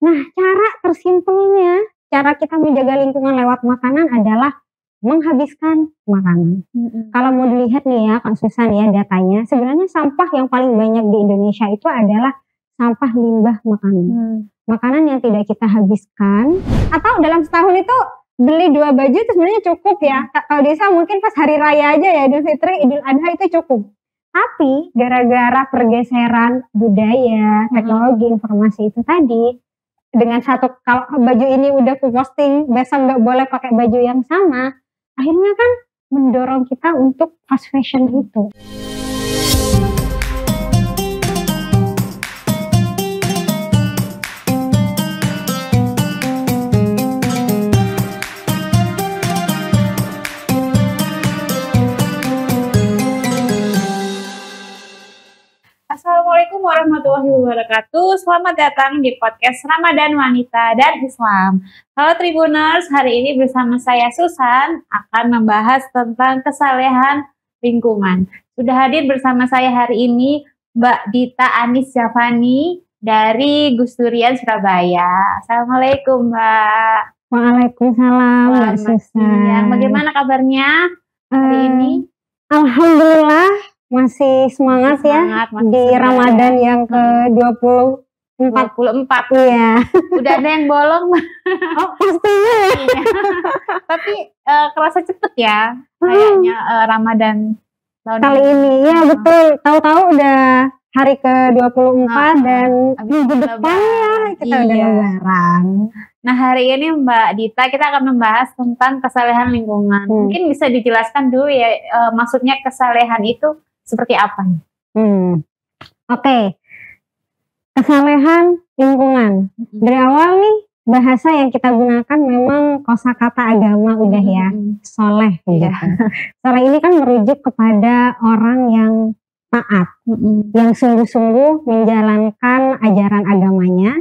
Nah, cara tersimpelnya, cara kita menjaga lingkungan lewat makanan adalah menghabiskan makanan. Kalau mau dilihat nih ya, Kak Susan ya datanya, sebenarnya sampah yang paling banyak di Indonesia itu adalah sampah limbah makanan. Makanan yang tidak kita habiskan, atau dalam setahun itu beli 2 baju itu sebenarnya cukup ya. Kalau bisa mungkin pas hari raya aja ya, Idul Fitri, Idul Adha itu cukup. Tapi gara-gara pergeseran budaya, teknologi, informasi itu tadi, dengan satu, kalau baju ini udah aku posting, besok nggak boleh pakai baju yang sama, akhirnya kan mendorong kita untuk fast fashion itu. Assalamualaikum warahmatullahi wabarakatuh. Selamat datang di podcast Ramadan Wanita dan Islam. Halo Tribuners, hari ini bersama saya Susan akan membahas tentang kesalehan lingkungan. Sudah hadir bersama saya hari ini Mbak Dita Anis Syafani dari Gus Durian Surabaya. Assalamualaikum Mbak. Waalaikumsalam Mbak Susan. Bagaimana kabarnya hari ini? Alhamdulillah masih semangat ya di Ramadan yang ke-24. Iya. Udah ada yang bolong. Oh pastinya ya. Iya. Tapi kerasa cepet ya kayaknya Ramadan tahun kali ini. Ya betul, tahu-tahu udah hari ke-24 dan minggu depan ya kita udah lebaran. Nah hari ini Mbak Dita kita akan membahas tentang kesalehan lingkungan. Mungkin bisa dijelaskan dulu ya maksudnya kesalehan itu seperti apa nih? Oke. Kesalehan lingkungan. Dari awal nih bahasa yang kita gunakan memang kosakata agama udah ya, soleh gitu. Soleh ini kan merujuk kepada orang yang taat, yang sungguh-sungguh menjalankan ajaran agamanya,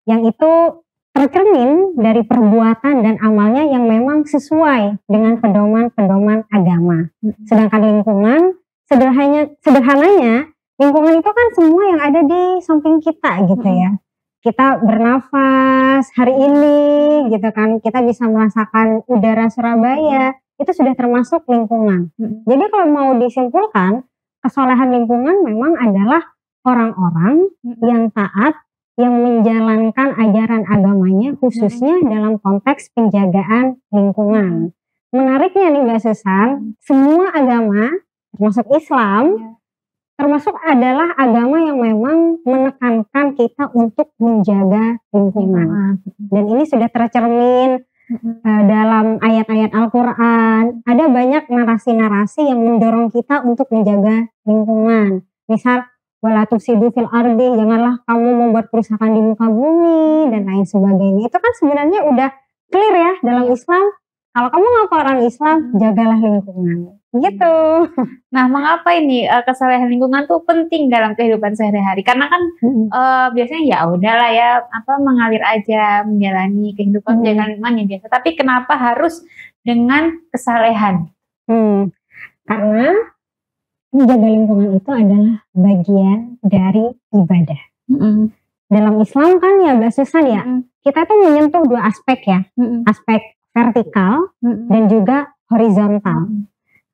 yang itu tercermin dari perbuatan dan amalnya yang memang sesuai dengan pedoman-pedoman agama. Sedangkan lingkungan, sederhananya lingkungan itu kan semua yang ada di samping kita gitu ya. Kita bernafas hari ini gitu kan, kita bisa merasakan udara Surabaya, itu sudah termasuk lingkungan. Jadi kalau mau disimpulkan, kesolehan lingkungan memang adalah orang-orang yang taat, yang menjalankan ajaran agamanya khususnya dalam konteks penjagaan lingkungan. Menariknya nih Mbak Susan, semua agama termasuk Islam, termasuk adalah agama yang memang menekankan kita untuk menjaga lingkungan. Dan ini sudah tercermin dalam ayat-ayat Al-Quran. Ada banyak narasi-narasi yang mendorong kita untuk menjaga lingkungan. Misal, wala tufsidu fil ardi, janganlah kamu membuat kerusakan di muka bumi, dan lain sebagainya. Itu kan sebenarnya udah clear ya dalam Islam. Kalau kamu ngaku orang Islam, jagalah lingkungan. Gitu. Nah, mengapa ini kesalehan lingkungan tuh penting dalam kehidupan sehari-hari? Karena kan biasanya ya udahlah ya, mengalir aja, menjalani kehidupan menjaga lingkungan yang biasa. Tapi kenapa harus dengan kesalehan? Karena menjaga lingkungan itu adalah bagian dari ibadah. Dalam Islam kan ya Mbak Susan ya, kita tuh menyentuh dua aspek ya, aspek vertikal dan juga horizontal.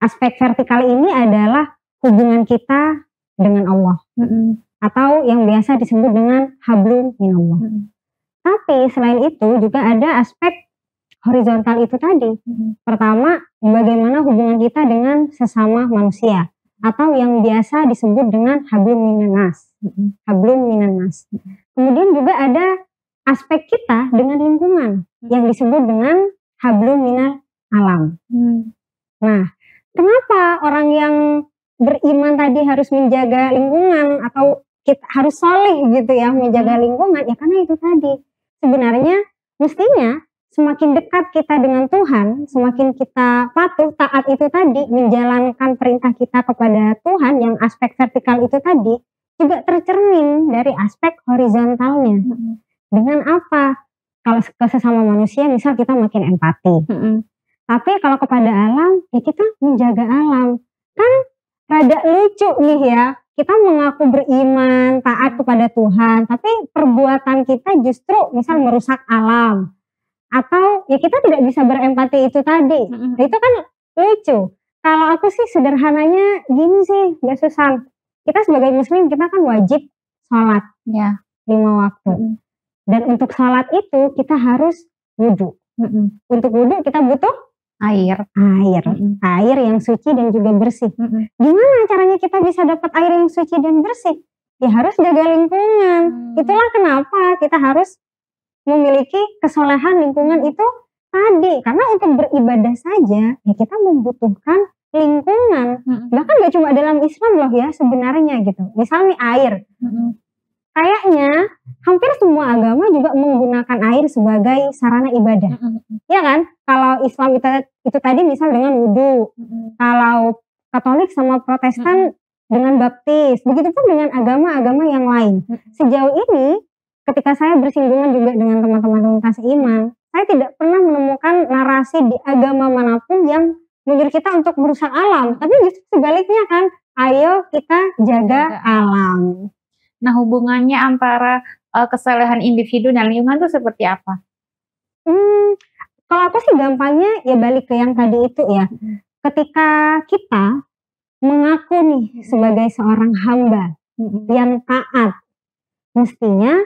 Aspek vertikal ini adalah hubungan kita dengan Allah, atau yang biasa disebut dengan hablum minallah. Tapi selain itu juga ada aspek horizontal itu tadi. Pertama, bagaimana hubungan kita dengan sesama manusia, atau yang biasa disebut dengan hablum minannas. Hablum minannas. Kemudian juga ada aspek kita dengan lingkungan yang disebut dengan hablum minal alam. Nah, kenapa orang yang beriman tadi harus menjaga lingkungan atau kita harus soleh gitu ya menjaga lingkungan? Ya karena itu tadi. Sebenarnya mestinya semakin dekat kita dengan Tuhan, semakin kita patuh taat itu tadi, menjalankan perintah kita kepada Tuhan yang aspek vertikal itu tadi, juga tercermin dari aspek horizontalnya. Dengan apa? Kalau ke sesama manusia misal kita makin empati. Tapi kalau kepada alam, ya kita menjaga alam. Kan rada lucu nih ya, kita mengaku beriman, taat kepada Tuhan, tapi perbuatan kita justru misal merusak alam. Atau ya kita tidak bisa berempati itu tadi. Nah, itu kan lucu. Kalau aku sih sederhananya gini sih, Mbak Susan. Kita sebagai muslim kita kan wajib sholat Ya. 5 waktu. Dan untuk sholat itu kita harus wudhu. Untuk wudhu kita butuh Air. Air yang suci dan juga bersih. Gimana caranya kita bisa dapat air yang suci dan bersih? Ya harus jaga lingkungan. Itulah kenapa kita harus memiliki kesolehan lingkungan itu tadi. Karena untuk beribadah saja ya kita membutuhkan lingkungan. Bahkan gak cuma dalam Islam loh ya sebenarnya gitu. Misalnya air. Kayaknya hampir semua agama juga menggunakan air sebagai sarana ibadah. Ya kan? Kalau Islam itu tadi misal dengan wudhu. Kalau Katolik sama Protestan dengan baptis. Begitupun dengan agama-agama yang lain. Sejauh ini ketika saya bersinggungan juga dengan teman-teman lintas iman, saya tidak pernah menemukan narasi di agama manapun yang menyuruh kita untuk merusak alam. Tapi justru sebaliknya kan, ayo kita jaga alam. Nah, hubungannya antara kesalehan individu dan lingkungan itu seperti apa? Kalau aku sih gampangnya ya balik ke yang tadi itu ya. Ketika kita mengaku nih sebagai seorang hamba yang taat, mestinya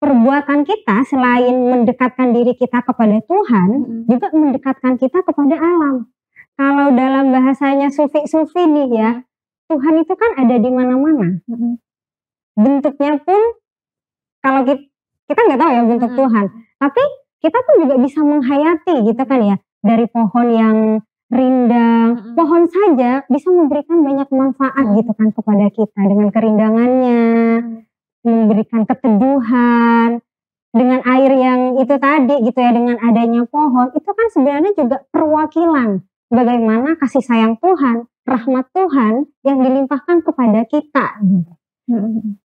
perbuatan kita selain mendekatkan diri kita kepada Tuhan, juga mendekatkan kita kepada alam. Kalau dalam bahasanya sufi-sufi nih ya, Tuhan itu kan ada di mana-mana. Bentuknya pun kalau kita nggak tahu ya bentuk Tuhan, tapi kita pun juga bisa menghayati gitu kan ya, dari pohon yang rindang, pohon saja bisa memberikan banyak manfaat gitu kan kepada kita dengan kerindangannya, memberikan keteduhan, dengan air yang itu tadi gitu ya, dengan adanya pohon itu kan sebenarnya juga perwakilan bagaimana kasih sayang Tuhan, rahmat Tuhan yang dilimpahkan kepada kita gitu.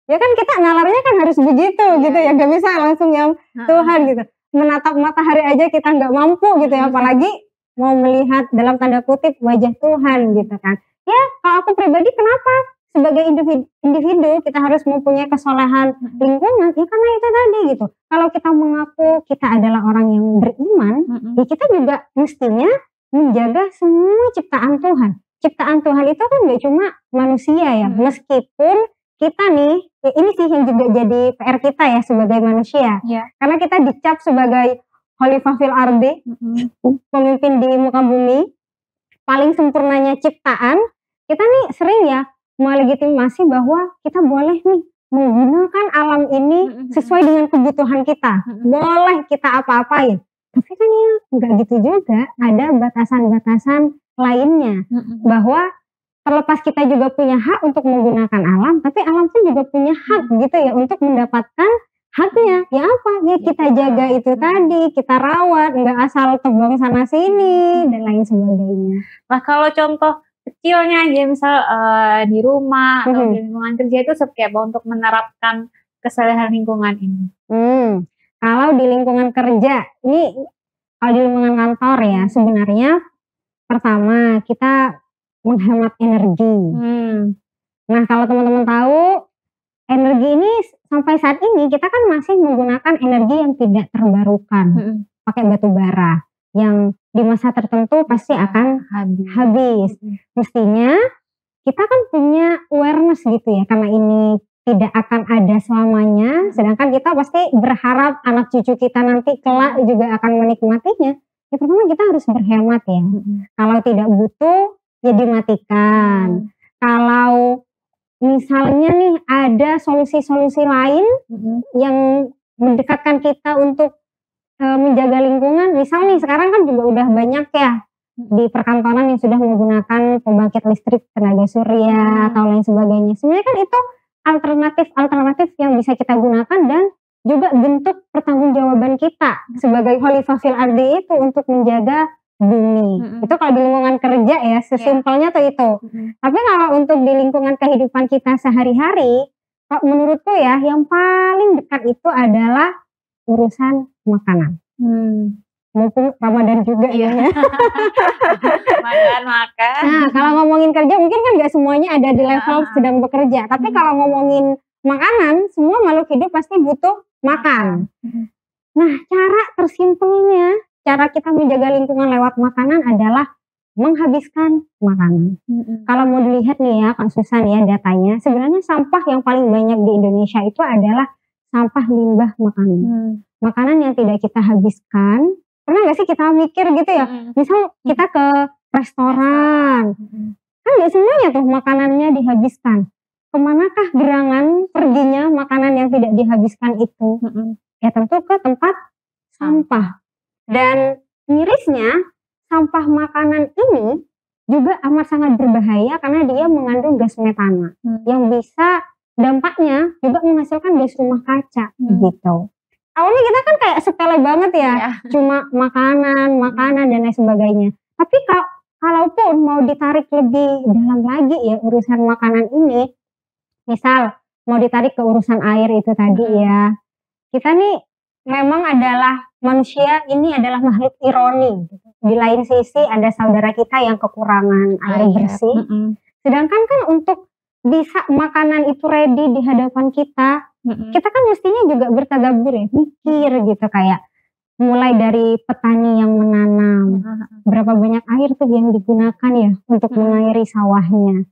Ya kan kita nalarnya kan harus begitu gitu ya, gak bisa langsung yang Tuhan gitu. Menatap matahari aja kita gak mampu gitu ya, apalagi mau melihat dalam tanda kutip wajah Tuhan gitu kan. Ya kalau aku pribadi kenapa sebagai individu kita harus mempunyai kesolehan lingkungan, ya karena itu tadi gitu. Kalau kita mengaku kita adalah orang yang beriman, ya kita juga mestinya menjaga semua ciptaan Tuhan. Ciptaan Tuhan itu kan gak cuma manusia ya, meskipun kita nih, ya ini sih yang juga jadi PR kita ya sebagai manusia. Karena kita dicap sebagai Khalifah fil ardi, pemimpin di muka bumi, paling sempurnanya ciptaan. Kita nih sering ya melegitimasi bahwa kita boleh nih menggunakan alam ini sesuai dengan kebutuhan kita. Boleh kita apa-apain. Tapi kan ya nggak gitu juga, ada batasan-batasan lainnya. Bahwa terlepas kita juga punya hak untuk menggunakan alam, tapi alam pun juga punya hak gitu ya untuk mendapatkan haknya. Ya apa? Ya kita jaga itu tadi, kita rawat, nggak asal tebang sana sini dan lain sebagainya. Nah kalau contoh kecilnya aja misal di rumah atau di lingkungan kerja itu seperti apa untuk menerapkan kesalehan lingkungan ini? Kalau di lingkungan kerja, ini kalau di lingkungan kantor ya sebenarnya pertama kita menghemat energi. Nah kalau teman-teman tahu, energi ini sampai saat ini kita kan masih menggunakan energi yang tidak terbarukan, pakai batu bara yang di masa tertentu pasti akan habis. Mestinya kita kan punya awareness gitu ya, karena ini tidak akan ada selamanya, sedangkan kita pasti berharap anak cucu kita nanti kelak juga akan menikmatinya. Ya pertama kita harus berhemat ya. Kalau tidak butuh ya dimatikan. Kalau misalnya nih ada solusi-solusi lain yang mendekatkan kita untuk menjaga lingkungan, misal nih sekarang kan juga udah banyak ya di perkantoran yang sudah menggunakan pembangkit listrik tenaga surya atau lain sebagainya. Sebenarnya kan itu alternatif yang bisa kita gunakan dan juga bentuk pertanggungjawaban kita sebagai Khalifah fil ardi itu untuk menjaga bumi. Itu kalau di lingkungan kerja ya, sesimpelnya tuh itu. Tapi kalau untuk di lingkungan kehidupan kita sehari-hari, menurutku ya yang paling dekat itu adalah urusan makanan. mumpung Ramadan juga ya. Makan. Nah, kalau ngomongin kerja mungkin kan gak semuanya ada di level sedang bekerja. Tapi kalau ngomongin makanan, semua makhluk hidup pasti butuh makan. Nah, cara tersimpelnya, cara kita menjaga lingkungan lewat makanan adalah menghabiskan makanan. Kalau mau dilihat nih ya Kak Susan ya datanya, sebenarnya sampah yang paling banyak di Indonesia itu adalah sampah limbah makanan. Makanan yang tidak kita habiskan. Pernah gak sih kita mikir gitu ya, misal kita ke restoran, kan gak semuanya tuh makanannya dihabiskan. Kemanakah gerangan perginya makanan yang tidak dihabiskan itu? Ya tentu ke tempat sampah. Dan mirisnya, sampah makanan ini juga amat sangat berbahaya karena dia mengandung gas metana yang bisa dampaknya juga menghasilkan gas rumah kaca gitu. Awalnya kita kan kayak sepele banget ya, cuma makanan dan lain sebagainya. Tapi kalaupun mau ditarik lebih dalam lagi ya urusan makanan ini, misal mau ditarik ke urusan air itu tadi ya, kita nih memang adalah manusia ini adalah makhluk ironi. Di lain sisi ada saudara kita yang kekurangan air bersih. Sedangkan kan untuk bisa makanan itu ready di hadapan kita, kita kan mestinya juga bertadabbur ya, mikir gitu kayak mulai dari petani yang menanam, berapa banyak air tuh yang digunakan ya untuk mengairi sawahnya.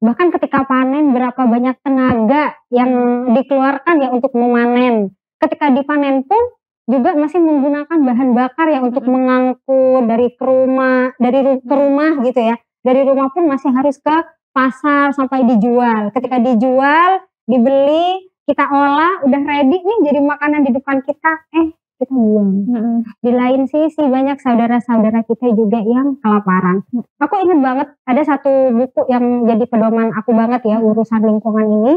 Bahkan ketika panen berapa banyak tenaga yang dikeluarkan ya untuk memanen. Ketika dipanen pun juga masih menggunakan bahan bakar ya untuk mengangkut dari ke rumah gitu ya. Dari rumah pun masih harus ke pasar sampai dijual. Ketika dijual, dibeli, kita olah, udah ready nih jadi makanan di depan kita, kita buang. Di lain sisi banyak saudara-saudara kita juga yang kelaparan. Aku ingat banget ada satu buku yang jadi pedoman aku banget ya urusan lingkungan ini.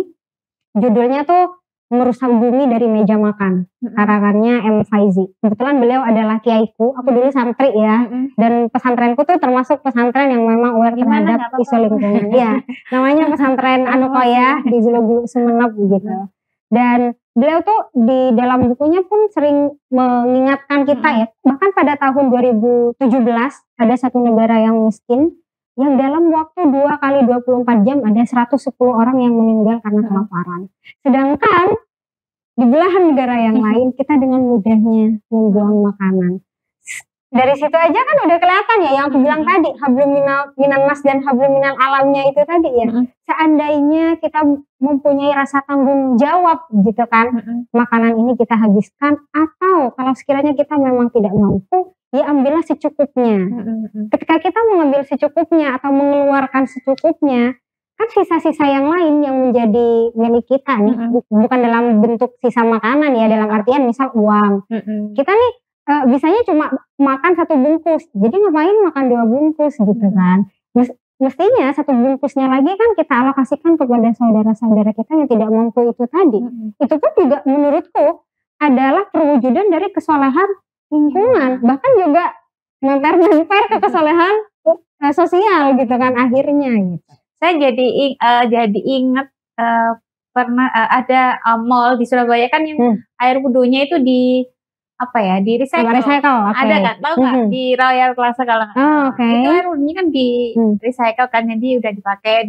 Judulnya tuh Merusak Bumi dari Meja Makan. Karangannya M. Faizi. Kebetulan beliau adalah kiaiku. Aku dulu santri ya. Dan pesantrenku tuh termasuk pesantren yang memang aware terhadap isu lingkungan. Ya, namanya pesantren Anukoya di Zulubulu Sumeneb gitu. Dan beliau tuh di dalam bukunya pun sering mengingatkan kita ya. Bahkan pada tahun 2017 ada satu negara yang miskin yang dalam waktu 2 kali 24 jam ada 110 orang yang meninggal karena kelaparan. Sedangkan di belahan negara yang lain kita dengan mudahnya membuang makanan. Dari situ aja kan udah kelihatan ya yang aku bilang tadi, hablum minan nas dan hablum minal alamnya itu tadi ya. Seandainya kita mempunyai rasa tanggung jawab gitu kan, makanan ini kita habiskan, atau kalau sekiranya kita memang tidak mampu, ya ambillah secukupnya. Ketika kita mengambil secukupnya atau mengeluarkan secukupnya, kan sisa-sisa yang lain yang menjadi milik kita nih, bukan dalam bentuk sisa makanan ya, dalam artian misal uang. Kita nih bisanya cuma makan 1 bungkus, jadi ngapain makan 2 bungkus gitu kan. Mestinya 1 bungkusnya lagi kan kita alokasikan kepada saudara-saudara kita yang tidak mampu itu tadi. Itu pun juga menurutku adalah perwujudan dari kesolehan lingkungan, bahkan juga memper ke kesolehan sosial gitu kan akhirnya gitu. Saya jadi ingat pernah ada mall di Surabaya kan yang air wudhunya itu di recycle. Okay. Ada kan, tahu nggak di Royal Plaza kalau nggak? Itu air wudhunya kan di recycle kan, jadi udah dipakai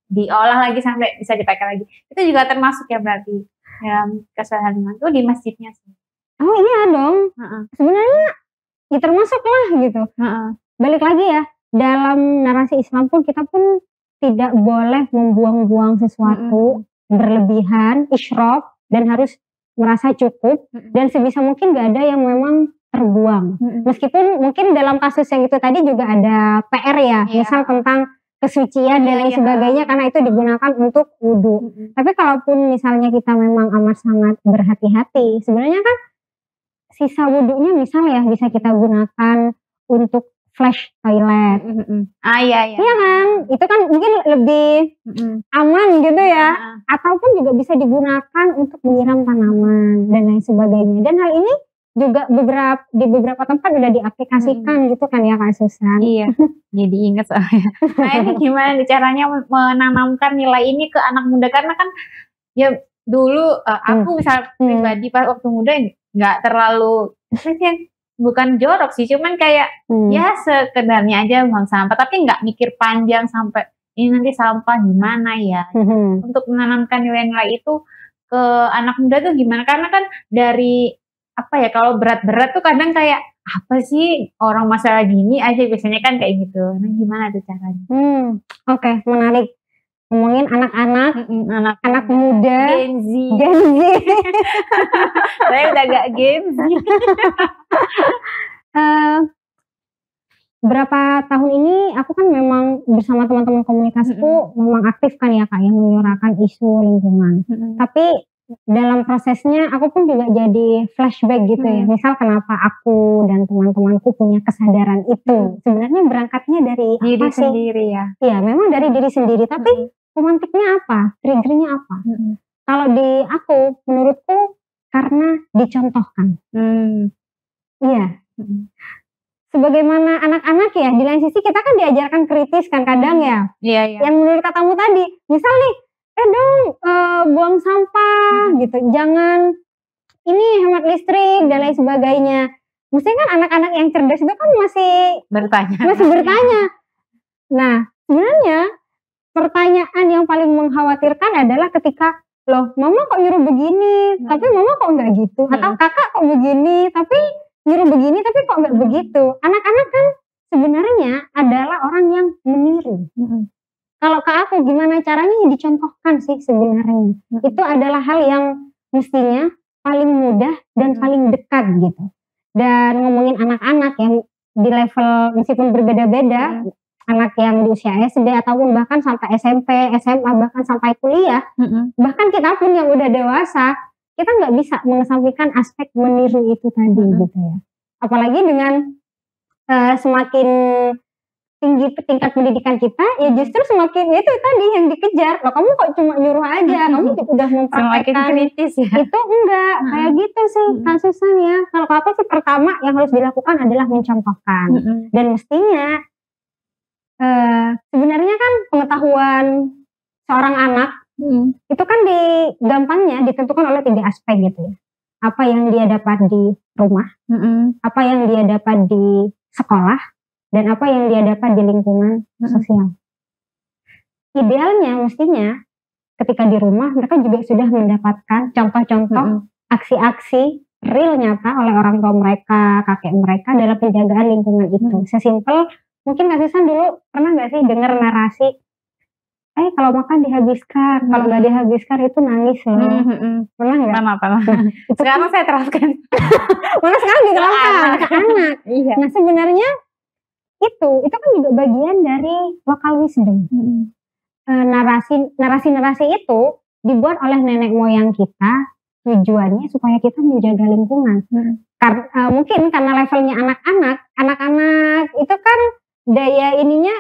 diolah lagi sampai bisa dipakai lagi. Itu juga termasuk ya berarti dalam kesolehan lingkungan itu di masjidnya sih. Oh iya dong. Sebenarnya ya termasuk lah gitu. Balik lagi ya, dalam narasi Islam pun kita pun tidak boleh membuang-buang sesuatu berlebihan, israf, dan harus merasa cukup, dan sebisa mungkin gak ada yang memang terbuang. Meskipun mungkin dalam kasus yang itu tadi juga ada PR ya, misal tentang kesucian dan lain sebagainya, karena itu digunakan untuk wudhu. Tapi kalaupun misalnya kita memang amat sangat berhati-hati, sebenarnya kan sisa wudhunya misal ya bisa kita gunakan untuk flush toilet. Iya kan, itu kan mungkin lebih aman gitu ya. Ataupun juga bisa digunakan untuk menyiram tanaman dan lain sebagainya. Dan hal ini juga di beberapa tempat udah diaplikasikan gitu kan ya Kak Susan. Iya, jadi ingat soalnya. Nah ini gimana caranya menanamkan nilai ini ke anak muda, karena kan ya dulu aku misal pribadi pas waktu muda nggak terlalu bukan jorok sih, cuman kayak ya sekedarnya aja buang sampah, tapi nggak mikir panjang sampai ini nanti sampah gimana ya. Untuk menanamkan nilai-nilai itu ke anak muda tuh gimana? Karena kan dari apa ya, kalau berat-berat tuh kadang kayak apa sih orang masalah gini aja biasanya kan kayak gitu. Nah gimana tuh caranya? Oke, menarik. Ngomongin anak-anak, anak muda, Gen Z. Saya udah gak Gen Z. Berapa tahun ini aku kan memang bersama teman-teman komunitasku memang aktif kan ya Kak, yang menyuarakan isu lingkungan. Tapi dalam prosesnya aku pun juga jadi flashback gitu ya. Misal kenapa aku dan teman-temanku punya kesadaran itu. Sebenarnya berangkatnya dari diri apa sih? Sendiri ya. Iya, memang dari diri sendiri. Tapi pemantiknya apa? Triggernya apa? Kalau di aku, menurutku karena dicontohkan. Iya. Sebagaimana anak-anak ya, di lain sisi kita kan diajarkan kritis kan kadang ya. Iya. Yang menurut katamu tadi, misal nih, buang sampah gitu, jangan ini hemat listrik dan lain sebagainya. Mestinya kan anak-anak yang cerdas itu kan masih bertanya. Nah, sebenarnya pertanyaan yang paling mengkhawatirkan adalah ketika, loh mama kok nyuruh begini, tapi mama kok enggak gitu. Atau kakak kok begini, tapi nyuruh begini tapi kok nggak begitu. Anak-anak kan sebenarnya adalah orang yang meniru. Kalau ke aku gimana caranya dicontohkan sih sebenarnya. Itu adalah hal yang mestinya paling mudah dan paling dekat gitu. Dan ngomongin anak-anak yang di level meskipun berbeda-beda, anak yang di usia SD ataupun bahkan sampai SMP, SMA, bahkan sampai kuliah, bahkan kita pun yang udah dewasa, kita nggak bisa mengesampingkan aspek meniru itu tadi gitu ya. Apalagi dengan semakin tinggi tingkat pendidikan kita, ya justru semakin itu tadi yang dikejar. Loh kamu kok cuma nyuruh aja, kamu udah mempraktekkan kritis ya. Itu enggak, kayak gitu sih kasusnya. Kalau apa sih pertama yang harus dilakukan adalah mencontohkan. Dan mestinya sebenarnya kan pengetahuan seorang anak itu kan gampangnya ditentukan oleh 3 aspek gitu ya. Apa yang dia dapat di rumah, apa yang dia dapat di sekolah, dan apa yang dia dapat di lingkungan sosial. Idealnya mestinya ketika di rumah mereka juga sudah mendapatkan contoh-contoh aksi-aksi real nyata oleh orang tua mereka, kakek mereka dalam penjagaan lingkungan itu. Sesimpel mungkin Kak Susan dulu pernah gak sih dengar narasi kalau makan dihabiskan, kalau nggak dihabiskan itu nangis loh. Pernah nggak? Pernah. Sekarang saya terapkan. Mana sekarang diterapkan ke anak. Iya. Nah sebenarnya itu kan juga bagian dari local wisdom. Narasi itu dibuat oleh nenek moyang kita, tujuannya supaya kita menjaga lingkungan. Mungkin karena levelnya anak-anak itu kan daya ininya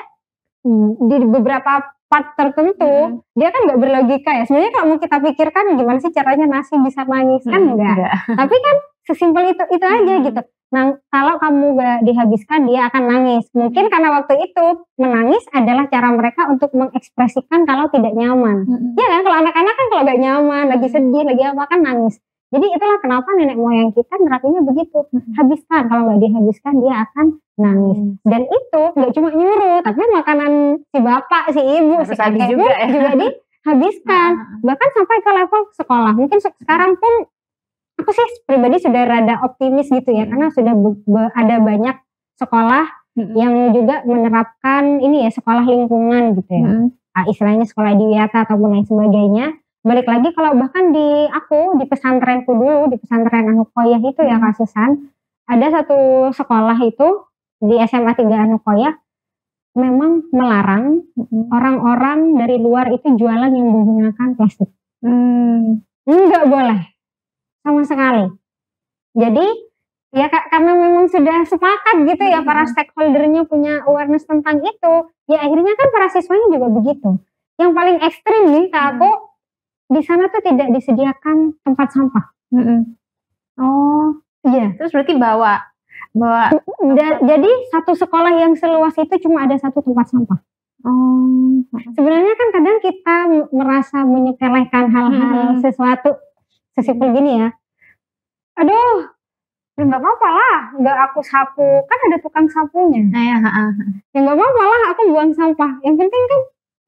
di beberapa part tertentu dia kan nggak berlogika ya. Sebenarnya kalau mau kita pikirkan gimana sih caranya nasi bisa nangis kan enggak. Tapi kan sesimpel itu aja gitu. Nah kalau kamu gak dihabiskan dia akan nangis. Mungkin karena waktu itu menangis adalah cara mereka untuk mengekspresikan kalau tidak nyaman. Ya kan kalau anak-anak kan kalau gak nyaman, lagi sedih, lagi apa kan nangis. Jadi itulah kenapa nenek moyang kita nerapinnya begitu. Habiskan, kalau nggak dihabiskan dia akan nangis. Dan itu nggak cuma nyuruh, tapi makanan si bapak, si ibu, si kakek juga dihabiskan. Bahkan sampai ke level sekolah. Mungkin sekarang pun aku sih pribadi sudah rada optimis gitu ya, karena sudah ada banyak sekolah yang juga menerapkan ini ya, sekolah lingkungan gitu ya. Istilahnya sekolah diyata ataupun lain sebagainya. Balik lagi kalau bahkan di pesantrenku dulu, di pesantren Anukoyah itu ya Kak Susan, ada satu sekolah itu di SMA 3 Anukoyah memang melarang orang-orang dari luar itu jualan yang menggunakan plastik. Enggak boleh sama sekali. Jadi ya karena memang sudah sepakat gitu ya, para stakeholdernya punya awareness tentang itu, ya akhirnya kan para siswanya juga begitu. Yang paling ekstrim nih Kak aku, di sana tuh tidak disediakan tempat sampah. Oh iya. Terus berarti bawa. Jadi satu sekolah yang seluas itu cuma ada satu tempat sampah. Sebenarnya kan kadang kita merasa menyepelekan hal-hal sesuatu sesimpel gini ya. Aduh, Ya nggak apa-apa lah, nggak aku sapu, kan ada tukang sapunya. Ya nggak apa-apa lah, aku buang sampah. Yang penting kan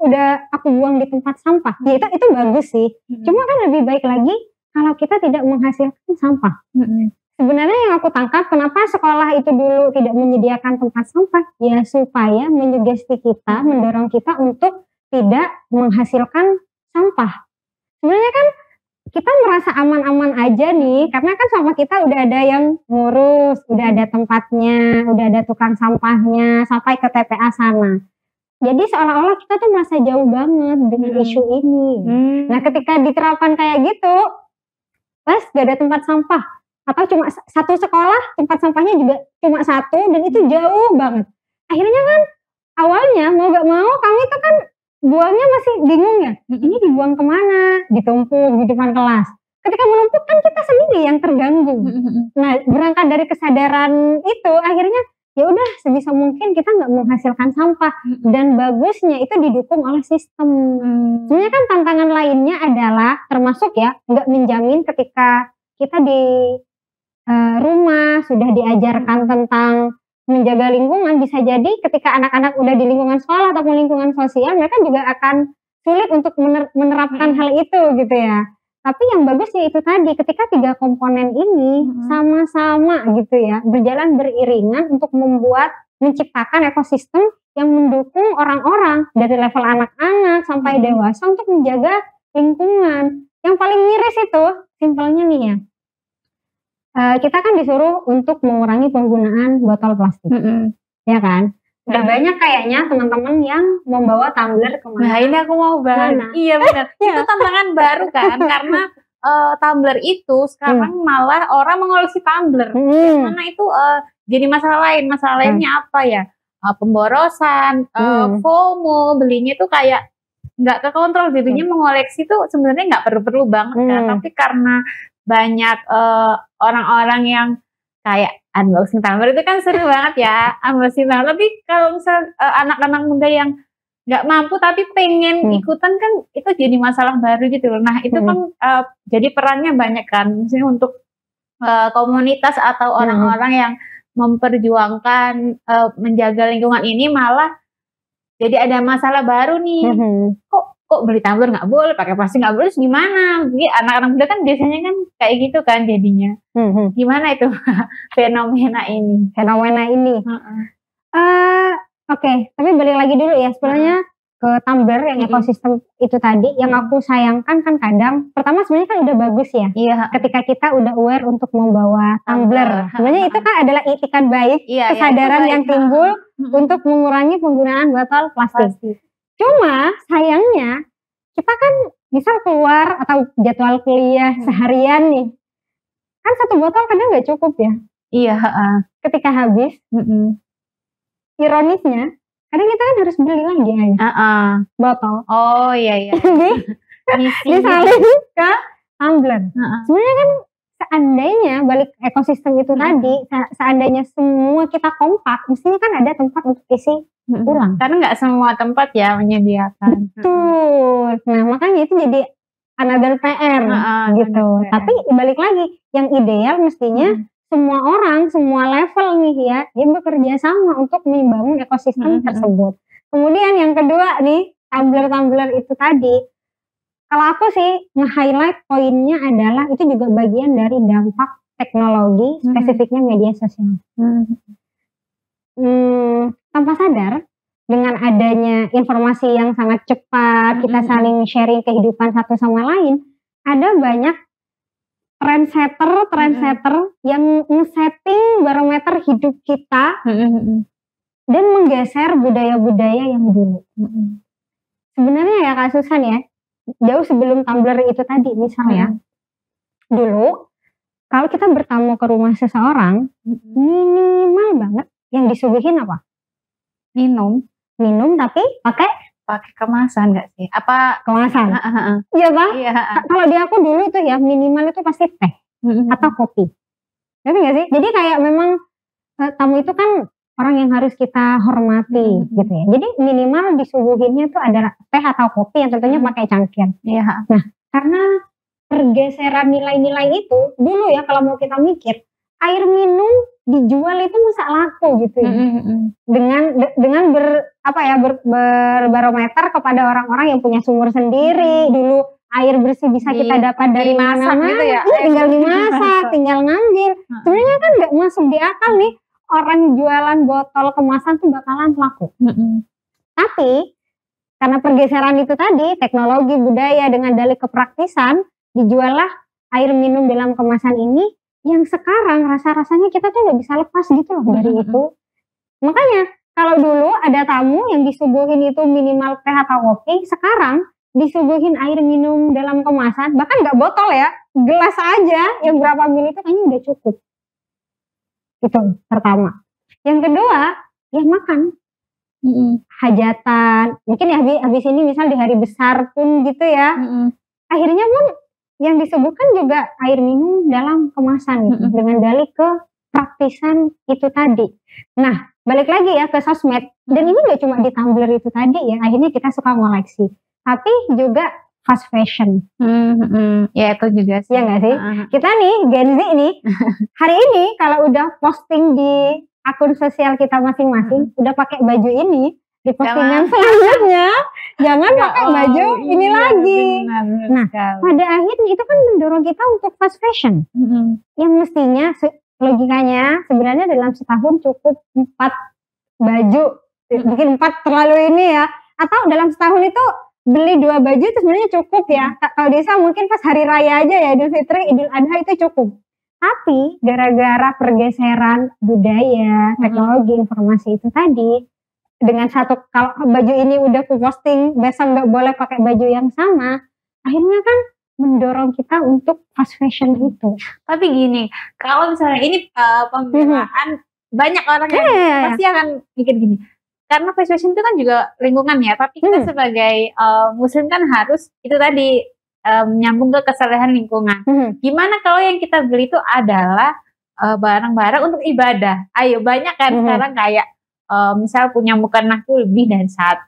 udah aku buang di tempat sampah. Ya itu bagus sih. Cuma kan lebih baik lagi kalau kita tidak menghasilkan sampah. Sebenarnya yang aku tangkap, kenapa sekolah itu dulu tidak menyediakan tempat sampah? Ya supaya menyugesti kita, mendorong kita untuk tidak menghasilkan sampah. Sebenarnya kan kita merasa aman-aman aja nih, karena kan sampah kita udah ada yang ngurus, udah ada tempatnya, udah ada tukang sampahnya, sampai ke TPA sana. Jadi seolah-olah kita tuh merasa jauh banget dengan isu ini. Nah ketika diterapkan kayak gitu, pas gak ada tempat sampah, atau cuma satu sekolah tempat sampahnya juga cuma satu, dan itu jauh banget. Akhirnya kan awalnya mau gak mau kami tuh kan buangnya masih bingung ya, ini dibuang kemana, ditumpuk di depan kelas. Ketika menumpuk kan kita sendiri yang terganggu. Nah berangkat dari kesadaran itu, akhirnya ya udah sebisa mungkin kita nggak menghasilkan sampah, dan bagusnya itu didukung oleh sistem. Sebenarnya kan tantangan lainnya adalah termasuk ya nggak menjamin ketika kita di rumah sudah diajarkan tentang menjaga lingkungan, bisa jadi ketika anak-anak udah di lingkungan sekolah ataupun lingkungan sosial, mereka juga akan sulit untuk menerapkan hal itu gitu ya. Tapi yang bagusnya itu tadi, ketika 3 komponen ini sama-sama gitu ya, berjalan beriringan untuk menciptakan ekosistem yang mendukung orang-orang dari level anak-anak sampai dewasa untuk menjaga lingkungan. Yang paling miris itu, simpelnya nih ya, kita kan disuruh untuk mengurangi penggunaan botol plastik, ya kan? Udah banyak kayaknya teman-teman yang membawa tumbler kemana. Nah ini aku mau bahas. Iya benar. Itu tantangan baru kan, karena tumbler itu sekarang malah orang mengoleksi tumbler. Yang mana itu jadi masalah lain. Masalah lainnya apa ya? Pemborosan, FOMO, belinya tuh kayak nggak kekontrol. Jadinya mengoleksi tuh sebenarnya nggak perlu-perlu banget kan. Tapi karena banyak orang-orang yang kayak unboxing tumbler itu kan seru banget ya, unboxing tumbler. Tapi kalau misal anak-anak muda yang nggak mampu tapi pengen ikutan kan, itu jadi masalah baru gitu loh. Nah itu kan jadi perannya banyak kan, misalnya untuk komunitas atau orang-orang yang memperjuangkan menjaga lingkungan ini, malah jadi ada masalah baru nih. Kok beli tumbler nggak boleh, pakai plastik nggak boleh, terus gimana? Jadi anak-anak muda kan biasanya kan kayak gitu kan jadinya. Gimana itu fenomena ini? Oke, tapi balik lagi dulu ya sebenarnya ke tumbler yang ekosistem itu tadi. Yang aku sayangkan kan kadang, pertama sebenarnya kan udah bagus ya. Ketika kita udah aware untuk membawa tumbler. Sebenarnya itu kan adalah itikat baik, kesadaran yang timbul untuk mengurangi penggunaan botol plastik. Cuma sayangnya kita kan misal keluar atau jadwal kuliah seharian nih, kan satu botol kadang nggak cukup ya. Ketika habis, ironisnya kadang kita kan harus beli lagi botol. Disalin ke tumbler. Sebenarnya kan seandainya balik ekosistem itu tadi, seandainya semua kita kompak, mestinya kan ada tempat untuk isi ulang. Karena nggak semua tempat ya menyediakan. Betul. Nah makanya itu jadi another PR gitu. Tapi balik lagi, yang ideal mestinya semua orang, semua level nih ya, dia bekerja sama untuk membangun ekosistem tersebut. Kemudian yang kedua nih, tumbler-tumbler itu tadi, kalau aku sih nge-highlight poinnya adalah itu juga bagian dari dampak teknologi, spesifiknya media sosial. Tanpa sadar, dengan adanya informasi yang sangat cepat, kita saling sharing kehidupan satu sama lain, ada banyak trendsetter yang nge-setting barometer hidup kita dan menggeser budaya-budaya yang dulu. Sebenarnya ya Kak Susan ya, jauh sebelum tumbler itu tadi misalnya, dulu kalau kita bertamu ke rumah seseorang, minimal banget yang disuguhin apa? Minum tapi pakai kemasan nggak sih? Apa kemasan? Iya Pak. Kalau di aku dulu tuh ya minimal itu pasti teh atau kopi. Ngerti nggak sih? Jadi kayak memang tamu itu kan orang yang harus kita hormati gitu ya. Jadi minimal disuguhinnya tuh adalah teh atau kopi yang tentunya pakai cangkir. Nah karena pergeseran nilai-nilai itu dulu ya, kalau mau kita mikir, air minum dijual itu masa laku gitu ya. Dengan berbarometer kepada orang-orang yang punya sumur sendiri. Dulu air bersih bisa kita dapat dari mana-mana, gitu ya. Tinggal dimasak, tinggal ngambil. Sebenarnya kan nggak masuk di akal nih orang jualan botol kemasan tuh bakalan laku. Tapi karena pergeseran itu tadi, teknologi, budaya dengan dalih kepraktisan, dijuallah air minum dalam kemasan ini yang sekarang rasa-rasanya kita tuh nggak bisa lepas gitu loh dari itu. Makanya kalau dulu ada tamu yang disuguhin itu minimal teh atau kopi, sekarang disuguhin air minum dalam kemasan, bahkan nggak botol ya, gelas aja yang berapa mili itu kayaknya udah cukup. Itu pertama. Yang kedua, ya makan. Hajatan, mungkin ya habis ini misal di hari besar pun gitu ya, akhirnya pun yang disuguhkan juga air minum dalam kemasan gitu, dengan dalih kepraktisan itu tadi. Nah, balik lagi ya ke sosmed, dan ini gak cuma di Tumblr itu tadi ya, akhirnya kita suka ngoleksi, tapi juga fast fashion. Ya itu juga sih. Ya gak sih? Kita nih Gen Z nih, hari ini kalau udah posting di akun sosial kita masing-masing, udah pakai baju ini, di postingan selanjutnya jangan pakai baju ini lagi. Nah, pada akhirnya itu kan mendorong kita untuk fast fashion. Yang mestinya logikanya sebenarnya dalam setahun cukup 4 baju, mungkin 4 terlalu ini ya, atau dalam setahun itu beli 2 baju itu sebenarnya cukup ya. Kalau bisa mungkin pas hari raya aja ya, Idul Fitri, Idul Adha itu cukup. Tapi gara-gara pergeseran budaya, teknologi, informasi itu tadi, dengan satu, kalau baju ini udah aku posting, besok nggak boleh pakai baju yang sama, akhirnya kan mendorong kita untuk fast fashion itu. Tapi gini, kalau misalnya ini pembelaan, banyak orang yang pasti akan mikir gini, karena fast fashion itu kan juga lingkungan ya, tapi kita sebagai muslim kan harus itu tadi, menyambung ke kesalehan lingkungan. Gimana kalau yang kita beli itu adalah barang-barang untuk ibadah? Ayo, banyak kan sekarang kayak misal punya mukena tuh lebih dari 1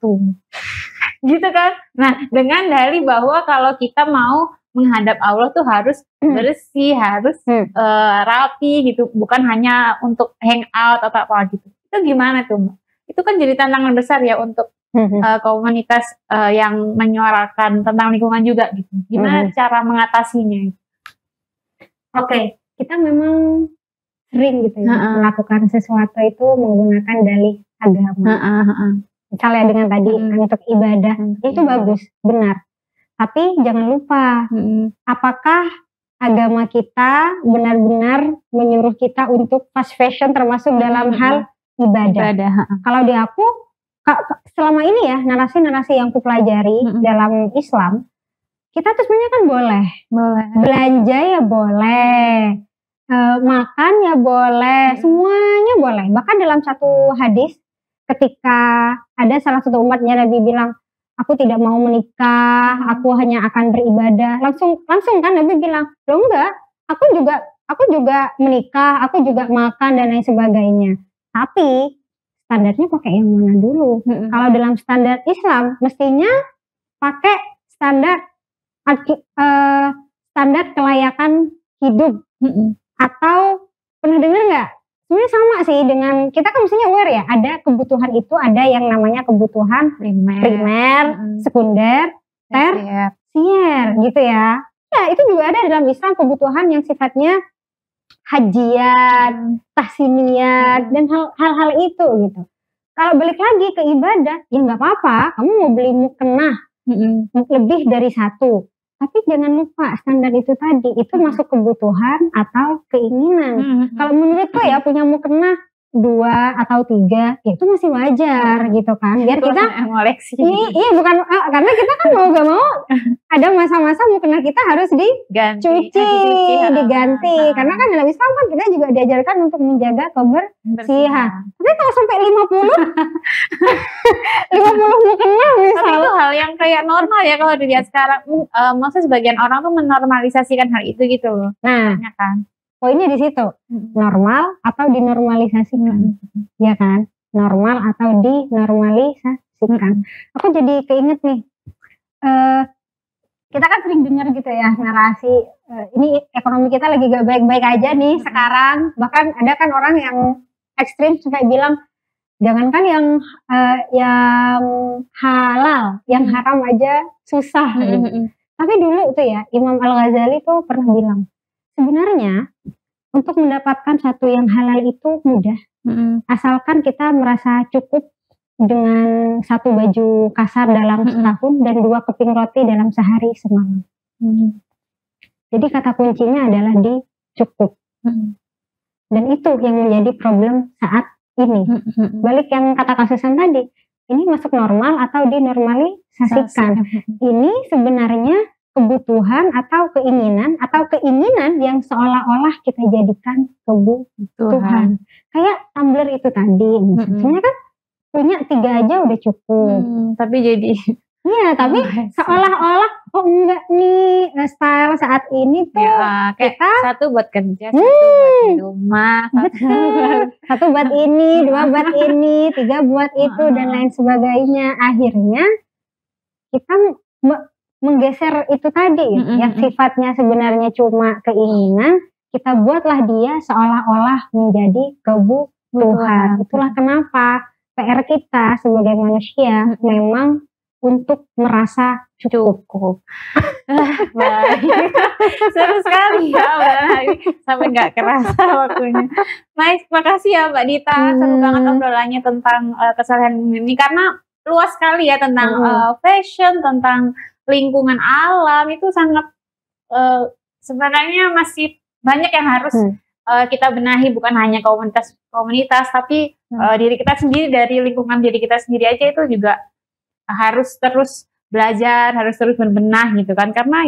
gitu kan. Nah, dengan dalih bahwa kalau kita mau menghadap Allah tuh harus bersih, harus rapi gitu, bukan hanya untuk hangout atau apa gitu. Itu gimana tuh, Mbak? Itu kan jadi tantangan besar ya untuk komunitas yang menyuarakan tentang lingkungan juga gitu. Gimana cara mengatasinya? Oke, kita memang sering gitu ya melakukan sesuatu itu menggunakan dalih agama. Misalnya dengan tadi untuk ibadah, itu bagus, benar. Tapi jangan lupa, apakah agama kita benar-benar menyuruh kita untuk fast fashion termasuk dalam hal ibadah. Kalau di aku, selama ini ya narasi-narasi yang kupelajari dalam Islam, kita tuh sebenarnya kan boleh. Belanja ya boleh, makan ya boleh, semuanya boleh. Bahkan dalam satu hadis, ketika ada salah satu umatnya Nabi bilang, aku tidak mau menikah, aku hanya akan beribadah. Langsung kan Nabi bilang, loh enggak, aku juga menikah, aku juga makan dan lain sebagainya. Tapi standarnya pakai yang mana dulu? Kalau dalam standar Islam mestinya pakai standar kelayakan hidup. Atau pernah dengar nggak? Sebenarnya sama sih dengan kita kan mestinya aware ya, ada kebutuhan itu, ada yang namanya kebutuhan primer, sekunder, tersier gitu ya. Ya itu juga ada dalam Islam kebutuhan yang sifatnya hajiat, tahsiniyat, dan hal-hal itu gitu. Kalau balik lagi ke ibadah, ya nggak apa-apa, kamu mau beli mukena lebih dari 1. Tapi jangan lupa standar itu tadi, itu masuk kebutuhan atau keinginan. Kalau menurutku ya punya mukena 2 atau 3, ya itu masih wajar gitu kan. Biar kita ngoleksi. Iya bukan, karena kita kan mau gak mau ada masa-masa mukena kita harus dicuci, diganti. Karena kan dalam Islam kan kita juga diajarkan untuk menjaga kebersihan. Tapi kalau sampai 50 mukena misalnya. Tapi itu hal yang kayak normal ya kalau dilihat sekarang. Maksudnya sebagian orang tuh menormalisasikan hal itu gitu loh. Nah, kan. Poinnya di situ, normal atau dinormalisasikan, ya kan? Normal atau dinormalisasikan. Aku jadi keinget nih, kita kan sering dengar gitu ya narasi ini ekonomi kita lagi gak baik-baik aja nih sekarang. Bahkan ada kan orang yang ekstrim sampai bilang jangankan yang halal, yang haram aja susah. Gitu. Tapi dulu tuh ya Imam Al-Ghazali tuh pernah bilang sebenarnya untuk mendapatkan satu yang halal itu mudah, asalkan kita merasa cukup dengan satu baju kasar dalam setahun dan 2 keping roti dalam sehari semalam. Jadi kata kuncinya adalah di cukup. Dan itu yang menjadi problem saat ini. Balik yang kata Kasusan tadi, ini masuk normal atau dinormalisasikan. Ini sebenarnya kebutuhan atau keinginan yang seolah-olah kita jadikan kebutuhan. Kayak tumbler itu tadi, sebenarnya kan punya 3 aja udah cukup. Tapi jadi tapi seolah-olah enggak nih style saat ini tuh ya, kita satu buat kerja, satu buat di rumah, satu buat ini, 2 buat ini, 3 buat itu dan lain sebagainya. Akhirnya kita menggeser itu tadi yang sifatnya sebenarnya cuma keinginan, kita buatlah dia seolah-olah menjadi kebutuhan. Itulah kenapa PR kita sebagai manusia memang untuk merasa cukup. Baik. Seru sekali ya sampai nggak kerasa waktunya. Baik, makasih ya Mbak Dita. Seru banget obrolannya tentang kesalahan ini karena luas sekali ya tentang fashion, tentang lingkungan alam itu sangat sebenarnya masih banyak yang harus kita benahi, bukan hanya komunitas tapi diri kita sendiri, dari lingkungan diri kita sendiri aja itu juga harus terus belajar, harus terus berbenah gitu kan, karena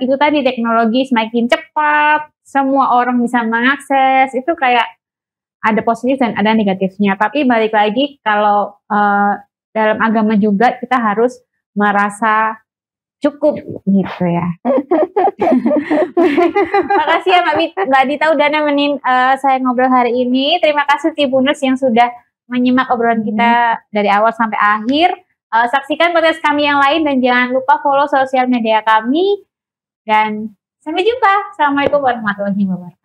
itu tadi teknologi semakin cepat, semua orang bisa mengakses, itu kayak ada positif dan ada negatifnya. Tapi balik lagi kalau dalam agama juga kita harus merasa cukup gitu ya. Makasih ya Mbak Dita udah nemenin saya ngobrol hari ini. Terima kasih Tribuners yang sudah menyimak obrolan kita dari awal sampai akhir. Saksikan podcast kami yang lain dan jangan lupa follow sosial media kami. Dan sampai jumpa. Assalamualaikum warahmatullahi wabarakatuh.